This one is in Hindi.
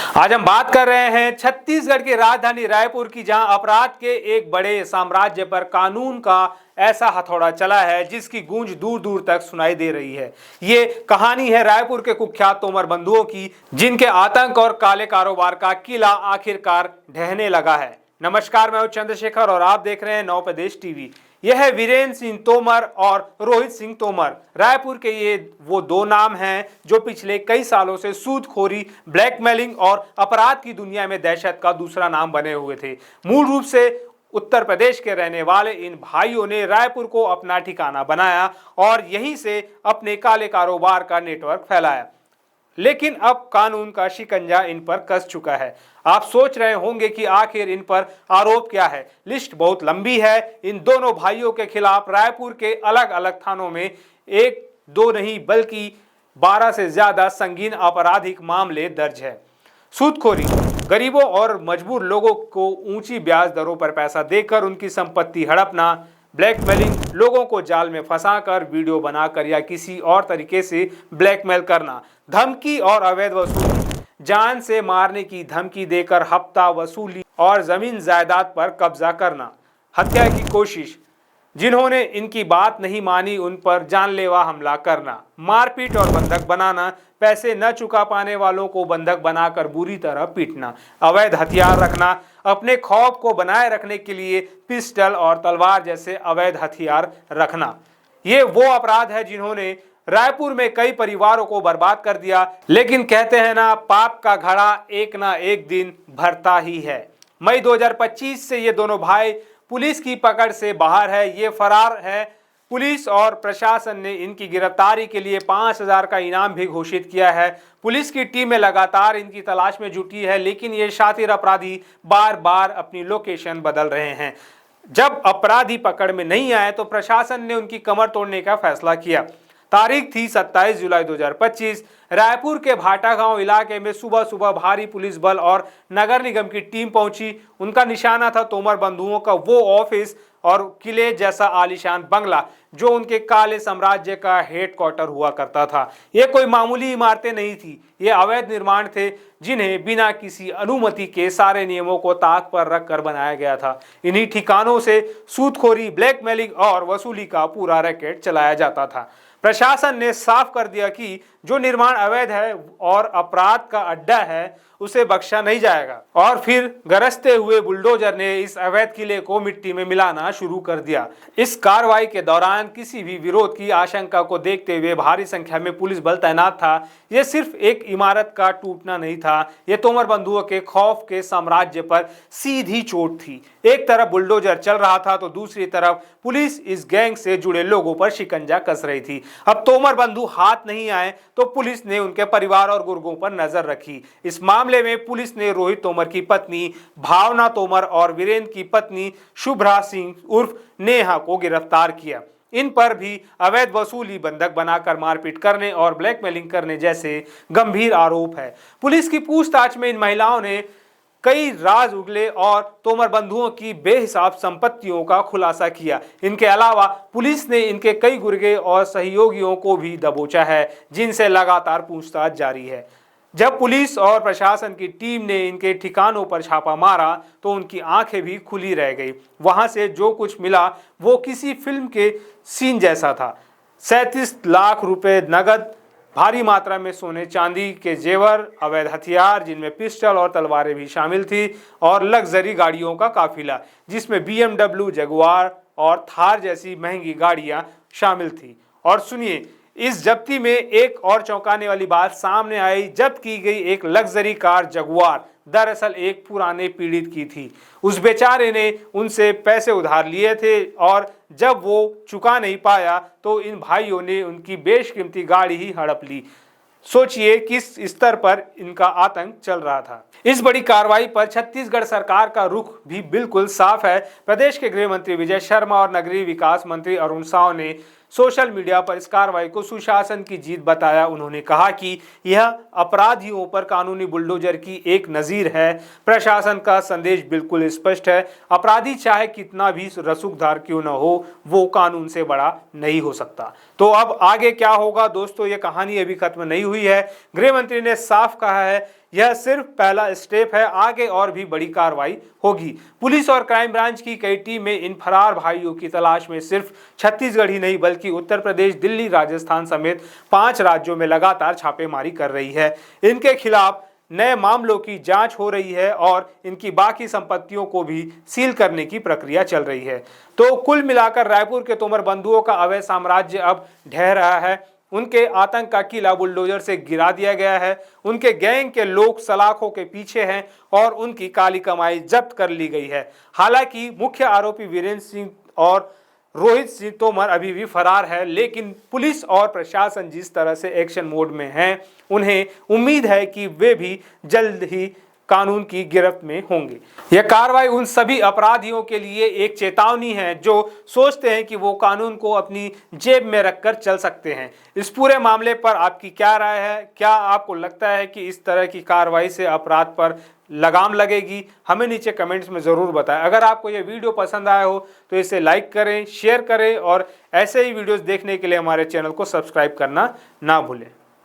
आज हम बात कर रहे हैं छत्तीसगढ़ की राजधानी रायपुर की, जहां अपराध के एक बड़े साम्राज्य पर कानून का ऐसा हथौड़ा चला है जिसकी गूंज दूर दूर तक सुनाई दे रही है। ये कहानी है रायपुर के कुख्यात तोमर बंधुओं की, जिनके आतंक और काले कारोबार का किला आखिरकार ढहने लगा है। नमस्कार, मैं हूं चंद्रशेखर और आप देख रहे हैं नव प्रदेश टीवी। यह है वीरेंद्र सिंह तोमर और रोहित सिंह तोमर। रायपुर के ये वो दो नाम हैं जो पिछले कई सालों से सूदखोरी, ब्लैकमेलिंग और अपराध की दुनिया में दहशत का दूसरा नाम बने हुए थे। मूल रूप से उत्तर प्रदेश के रहने वाले इन भाइयों ने रायपुर को अपना ठिकाना बनाया और यहीं से अपने काले कारोबार का नेटवर्क फैलाया। लेकिन अब कानून का शिकंजा इन पर कस चुका है। आप सोच रहे होंगे कि आखिर इन पर आरोप क्या है। लिस्ट बहुत लंबी है। इन दोनों भाइयों के खिलाफ रायपुर के अलग अलग थानों में एक दो नहीं बल्कि 12 से ज्यादा संगीन आपराधिक मामले दर्ज है। सूदखोरी, गरीबों और मजबूर लोगों को ऊंची ब्याज दरों पर पैसा देकर उनकी संपत्ति हड़पना, ब्लैकमेलिंग, लोगों को जाल में फंसाकर वीडियो बनाकर या किसी और तरीके से ब्लैकमेल करना, धमकी और अवैध वसूली, जान से मारने की धमकी देकर हफ्ता वसूली और जमीन जायदाद पर कब्जा करना, हत्या की कोशिश, जिन्होंने इनकी बात नहीं मानी उन पर जानलेवा हमला करना, मारपीट और बंधक बनाना, पैसे न चुका पाने वालों को बंधक बनाकर बुरी तरह पीटना, अवैध हथियार रखना, अपने खौफ को बनाए रखने के लिए पिस्टल और तलवार जैसे अवैध हथियार रखना। ये वो अपराध है जिन्होंने रायपुर में कई परिवारों को बर्बाद कर दिया। लेकिन कहते हैं ना, पाप का घड़ा एक ना एक दिन भरता ही है। मई 2025 से ये दोनों भाई पुलिस की पकड़ से बाहर है। ये फरार है। पुलिस और प्रशासन ने इनकी गिरफ्तारी के लिए 5,000 का इनाम भी घोषित किया है। पुलिस की टीमें लगातार इनकी तलाश में जुटी है, लेकिन ये शातिर अपराधी बार बार अपनी लोकेशन बदल रहे हैं। जब अपराधी पकड़ में नहीं आए तो प्रशासन ने उनकी कमर तोड़ने का फैसला किया। तारीख थी 27 जुलाई 2025। रायपुर के भाटा गांव इलाके में सुबह सुबह भारी पुलिस बल और नगर निगम की टीम पहुंची। उनका निशाना था तोमर बंधुओं का वो ऑफिस और किले जैसा आलीशान बंगला जो उनके काले साम्राज्य का हेडक्वार्टर हुआ करता था। ये कोई मामूली इमारतें नहीं थी, ये अवैध निर्माण थे जिन्हें बिना किसी अनुमति के सारे नियमों को ताक पर रखकर बनाया गया था। इन्हीं ठिकानों से सूदखोरी, ब्लैकमेलिंग और वसूली का पूरा रैकेट चलाया जाता था। प्रशासन ने साफ कर दिया कि जो निर्माण अवैध है और अपराध का अड्डा है उसे बख्शा नहीं जाएगा। और फिर गरजते हुए बुलडोजर ने इस अवैध किले को मिट्टी में मिलाना शुरू कर दिया। इस कार्रवाई के दौरान किसी भी विरोध की आशंका को देखते हुए भारी संख्या में पुलिस बल तैनात था। यह सिर्फ एक इमारत का टूटना नहीं था, यह तोमर बंधुओं के खौफ के साम्राज्य पर सीधी चोट थी। एक तरफ बुलडोजर चल रहा था तो दूसरी तरफ पुलिस इस गैंग से जुड़े लोगों पर शिकंजा कस रही थी। अब तोमर बंधु हाथ नहीं आए तो पुलिस ने उनके परिवार और गुर्गों पर नजर रखी। इस मामले में पुलिस ने रोहित तोमर की पत्नी भावना तोमर और वीरेंद्र की पत्नी शुभ्रा सिंह उर्फ नेहा को गिरफ्तार किया। इन पर भी अवैध वसूली, बंधक बनाकर मारपीट करने और ब्लैकमेलिंग करने जैसे गंभीर आरोप है। पुलिस की पूछताछ में इन महिलाओं ने कई राज उगले और तोमर बंधुओं की बेहिसाब संपत्तियों का खुलासा किया। इनके अलावा पुलिस ने इनके कई गुर्गे और सहयोगियों को भी दबोचा है, जिनसे लगातार पूछताछ जारी है। जब पुलिस और प्रशासन की टीम ने इनके ठिकानों पर छापा मारा तो उनकी आंखें भी खुली रह गई। वहां से जो कुछ मिला वो किसी फिल्म के सीन जैसा था। 37 लाख रुपए नगद, भारी मात्रा में सोने चांदी के जेवर, अवैध हथियार जिनमें पिस्टल और तलवारें भी शामिल थी और लग्जरी गाड़ियों का काफिला जिसमें BMW, जगुआर और थार जैसी महंगी गाड़ियां शामिल थी। और सुनिए, इस जब्ती में एक और चौंकाने वाली बात सामने आई। जब्त की गई एक लग्जरी कार जगुआर दरअसल एक पुराने पीड़ित की थी। उस बेचारे ने उनसे पैसे उधार लिए थे और जब वो चुका नहीं पाया तो इन भाइयों ने उनकी बेशकीमती गाड़ी ही हड़प ली। सोचिए किस स्तर पर इनका आतंक चल रहा था। इस बड़ी कार्रवाई पर छत्तीसगढ़ सरकार का रुख भी बिल्कुल साफ है। प्रदेश के गृह मंत्री विजय शर्मा और नगरीय विकास मंत्री अरुण साव ने सोशल मीडिया पर इस कार्रवाई को सुशासन की जीत बताया। उन्होंने कहा कि यह अपराधियों पर कानूनी बुलडोजर की एक नजीर है। प्रशासन का संदेश बिल्कुल स्पष्ट है, अपराधी चाहे कितना भी रसूखदार क्यों न हो, वो कानून से बड़ा नहीं हो सकता। तो अब आगे क्या होगा दोस्तों, ये कहानी अभी खत्म नहीं हुई है। गृह मंत्री ने साफ कहा है यह सिर्फ पहला स्टेप है, आगे और भी बड़ी कार्रवाई होगी। पुलिस और क्राइम ब्रांच की कई टीमें इन फरार भाइयों की तलाश में सिर्फ छत्तीसगढ़ ही नहीं बल्कि उत्तर प्रदेश, दिल्ली, राजस्थान समेत 5 राज्यों में लगातार छापेमारी कर रही है। इनके खिलाफ नए मामलों की जांच हो रही है और इनकी बाकी संपत्तियों को भी सील करने की प्रक्रिया चल रही है। तो कुल मिलाकर रायपुर के तोमर बंधुओं का अवैध साम्राज्य अब ढह रहा है। उनके आतंक का किला बुलडोजर से गिरा दिया गया है। उनके गैंग के लोग सलाखों के पीछे हैं और उनकी काली कमाई जब्त कर ली गई है। हालांकि मुख्य आरोपी वीरेंद्र सिंह और रोहित सिंह तोमर अभी भी फरार है, लेकिन पुलिस और प्रशासन जिस तरह से एक्शन मोड में हैं, उन्हें उम्मीद है कि वे भी जल्द ही कानून की गिरफ्त में होंगे। यह कार्रवाई उन सभी अपराधियों के लिए एक चेतावनी है जो सोचते हैं कि वो कानून को अपनी जेब में रखकर चल सकते हैं। इस पूरे मामले पर आपकी क्या राय है? क्या आपको लगता है कि इस तरह की कार्रवाई से अपराध पर लगाम लगेगी? हमें नीचे कमेंट्स में ज़रूर बताएं। अगर आपको ये वीडियो पसंद आया हो तो इसे लाइक करें, शेयर करें और ऐसे ही वीडियोस देखने के लिए हमारे चैनल को सब्सक्राइब करना ना भूलें।